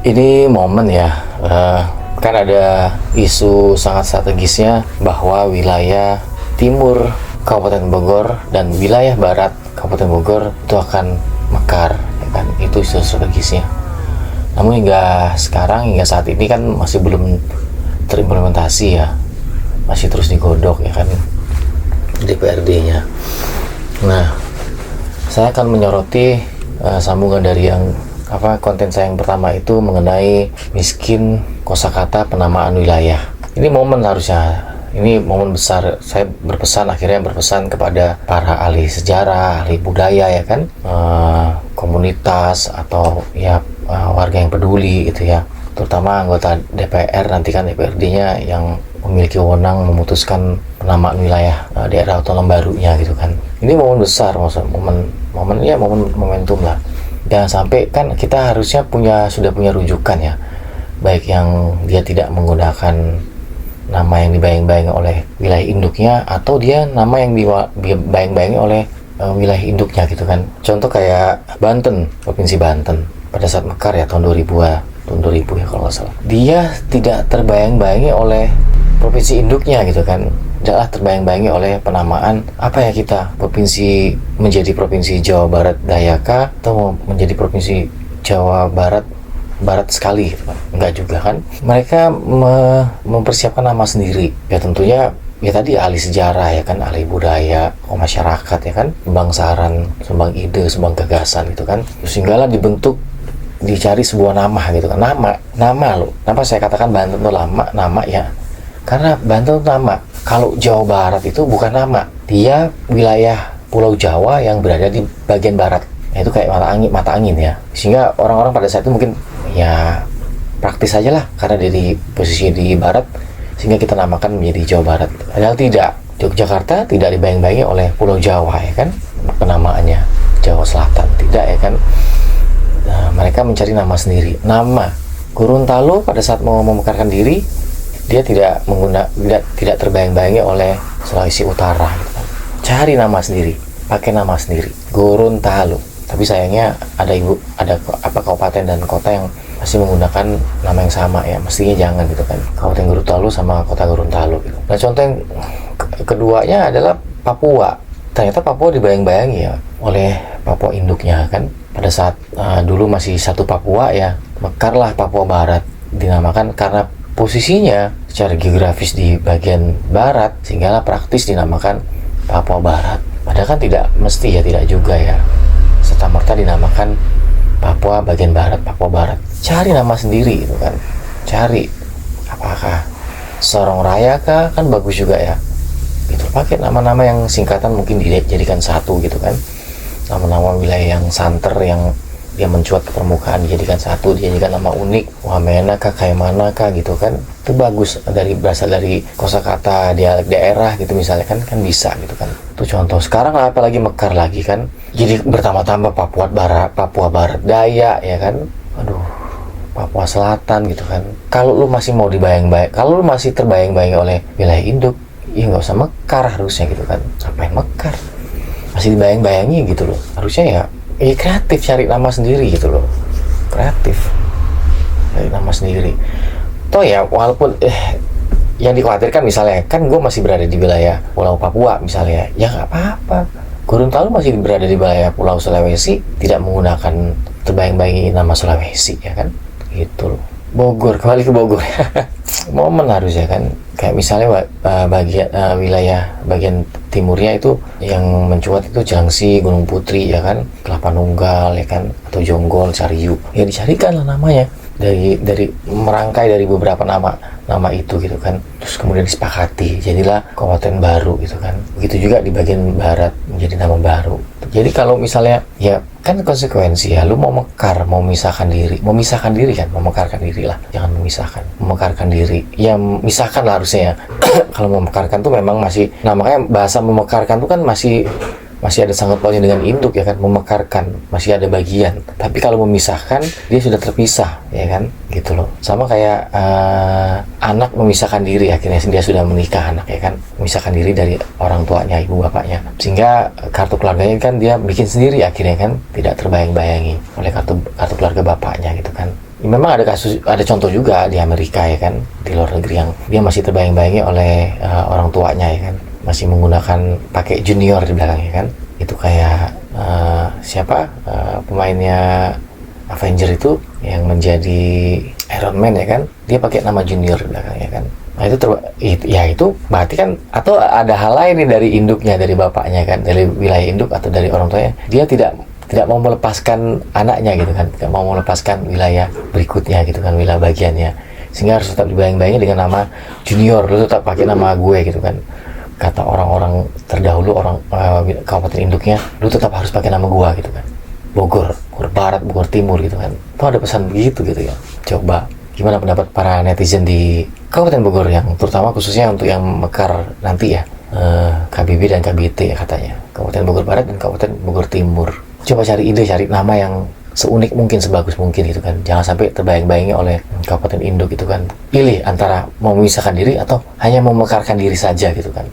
Ini momen ya, kan ada isu sangat strategisnya bahwa wilayah timur Kabupaten Bogor dan wilayah barat Kabupaten Bogor itu akan mekar, ya kan? Itu isu strategisnya. Namun hingga sekarang, hingga saat ini kan masih belum terimplementasi ya, masih terus digodok ya kan DPRD-nya. Nah, saya akan menyoroti sambungan dari yang konten saya yang pertama itu mengenai miskin kosakata penamaan wilayah. Ini momen harusnya, ini momen besar. Saya akhirnya berpesan kepada para ahli sejarah, ahli budaya ya kan, komunitas atau ya warga yang peduli gitu ya, terutama anggota DPR, nanti kan DPRD-nya yang memiliki wewenang memutuskan penamaan wilayah daerah otonom barunya gitu kan. Ini momen besar, momentum lah. Jangan sampai, kan kita harusnya sudah punya rujukan ya, baik yang dia tidak menggunakan nama yang dibayang-bayangi oleh wilayah induknya, atau dia nama yang dibayang-bayangi oleh wilayah induknya gitu kan. Contoh kayak Banten, Provinsi Banten pada saat mekar ya tahun 2000 ya kalau nggak salah, dia tidak terbayang-bayangi oleh provinsi induknya gitu kan. Tidaklah terbayang-bayangi oleh penamaan apa ya, kita provinsi menjadi provinsi Jawa Barat Daya kah, atau menjadi provinsi Jawa Barat sekali gitu kan. Enggak juga kan, mereka mempersiapkan nama sendiri ya, tentunya ya tadi ahli sejarah ya kan, ahli budaya, masyarakat ya kan, sumbang saran, sumbang ide, sumbang gagasan gitu kan, sehinggalah dicari sebuah nama gitu kan. Nama loh, kenapa saya katakan Banten itu nama ya, karena Banten itu nama. Kalau Jawa Barat itu bukan nama, dia wilayah Pulau Jawa yang berada di bagian barat. Itu kayak mata angin ya. Sehingga orang-orang pada saat itu mungkin ya praktis aja lah, karena dia di posisi di barat, sehingga kita namakan menjadi Jawa Barat. Padahal tidak. Yogyakarta tidak dibayang-bayangi oleh Pulau Jawa ya kan, penamaannya Jawa Selatan tidak ya kan. Nah, mereka mencari nama sendiri. Nama Gorontalo pada saat mau memekarkan diri, dia tidak terbayang-bayangi oleh Sulawesi Utara gitu kan. Cari nama sendiri, pakai nama sendiri, Gorontalo. Tapi sayangnya ada kabupaten dan kota yang masih menggunakan nama yang sama ya, mestinya jangan gitu kan, Kabupaten Gorontalo sama Kota Gorontalo gitu. Nah, contoh yang keduanya adalah Papua. Ternyata Papua dibayang-bayangi ya oleh Papua induknya kan. Pada saat dulu masih satu Papua ya, mekarlah Papua Barat, dinamakan karena posisinya secara geografis di bagian barat, sehingga praktis dinamakan Papua Barat. Padahal kan tidak mesti ya, tidak juga ya, serta-merta dinamakan Papua bagian barat, Papua Barat. Cari nama sendiri gitu kan. Cari apakah Sorong Raya kah, kan bagus juga ya. Gitu, pakai nama-nama yang singkatan mungkin dijadikan satu gitu kan. Nama-nama wilayah yang santer, yang dia mencuat ke permukaan, dijadikan satu, dijadikan nama unik, Wamena kah, Kaimana kah gitu kan. Itu bagus, berasal dari kosakata dialek daerah gitu misalnya kan bisa gitu kan. Itu contoh. Sekarang apalagi mekar lagi kan, jadi bertambah-tambah Papua Barat Daya ya kan. Aduh, Papua Selatan gitu kan. Kalau lu masih mau kalau lu masih terbayang-bayangi oleh wilayah induk, ya nggak usah mekar harusnya gitu kan. Ngapain mekar? Masih dibayang-bayangi gitu loh. Harusnya ya kreatif, cari nama sendiri gitu loh. Kreatif, cari nama sendiri. Toh ya, walaupun yang dikhawatirkan misalnya, kan gue masih berada di wilayah Pulau Papua misalnya, ya nggak apa-apa. Gorontalo masih berada di wilayah Pulau Sulawesi, tidak menggunakan terbayang-bayangi nama Sulawesi ya kan, gitu loh. Bogor, kembali ke Bogor. Momen harusnya kan, kayak misalnya bagian wilayah bagian timurnya itu yang mencuat itu Jangsi, Gunung Putri ya kan, Kelapa Nunggal ya kan, atau Jonggol, Cariu. Ya dicarikan lah namanya dari merangkai dari beberapa nama itu gitu kan. Terus kemudian disepakati, jadilah kabupaten baru gitu kan. Begitu juga di bagian barat menjadi nama baru. Jadi kalau misalnya ya kan konsekuensi ya, lu mau memisahkan diri kan, memekarkan diri lah, jangan memekarkan diri ya, misahkan lah harusnya ya. Kalau memekarkan tuh memang masih, nah makanya bahasa memekarkan tuh kan masih ada sangkut pautnya dengan induk ya kan, memekarkan masih ada bagian. Tapi kalau memisahkan, dia sudah terpisah ya kan, gitu loh. Sama kayak anak memisahkan diri, akhirnya dia sudah menikah anak ya kan, memisahkan diri dari orang tuanya, ibu bapaknya, sehingga kartu keluarganya kan dia bikin sendiri akhirnya kan, tidak terbayang-bayangi oleh kartu keluarga bapaknya gitu kan. memang ada contoh juga di Amerika ya kan, di luar negeri yang dia masih terbayang-bayangi oleh orang tuanya ya kan, masih menggunakan pakai junior di belakangnya kan. Itu kayak siapa pemainnya Avenger itu yang menjadi Iron Man ya kan, dia pakai nama junior di belakangnya kan. Nah itu berarti kan, atau ada hal lain nih dari induknya, dari bapaknya kan, dari wilayah induk atau dari orang tuanya, dia tidak mau melepaskan anaknya gitu kan, tidak mau melepaskan wilayah berikutnya gitu kan, wilayah bagiannya, sehingga harus tetap dibayang-bayangi dengan nama junior, lu tetap pakai nama gue gitu kan. Kata orang-orang terdahulu, orang kabupaten induknya, lu tetap harus pakai nama gua gitu kan. Bogor Barat, Bogor Timur gitu kan. Itu ada pesan begitu gitu ya. Coba gimana pendapat para netizen di Kabupaten Bogor, yang terutama khususnya untuk yang mekar nanti ya, KBB dan KBT ya katanya, Kabupaten Bogor Barat dan Kabupaten Bogor Timur. Coba cari ide, cari nama yang seunik mungkin, sebagus mungkin gitu kan. Jangan sampai terbayang-bayangi oleh kabupaten induk gitu kan. Pilih antara mau memisahkan diri atau hanya memekarkan diri saja gitu kan.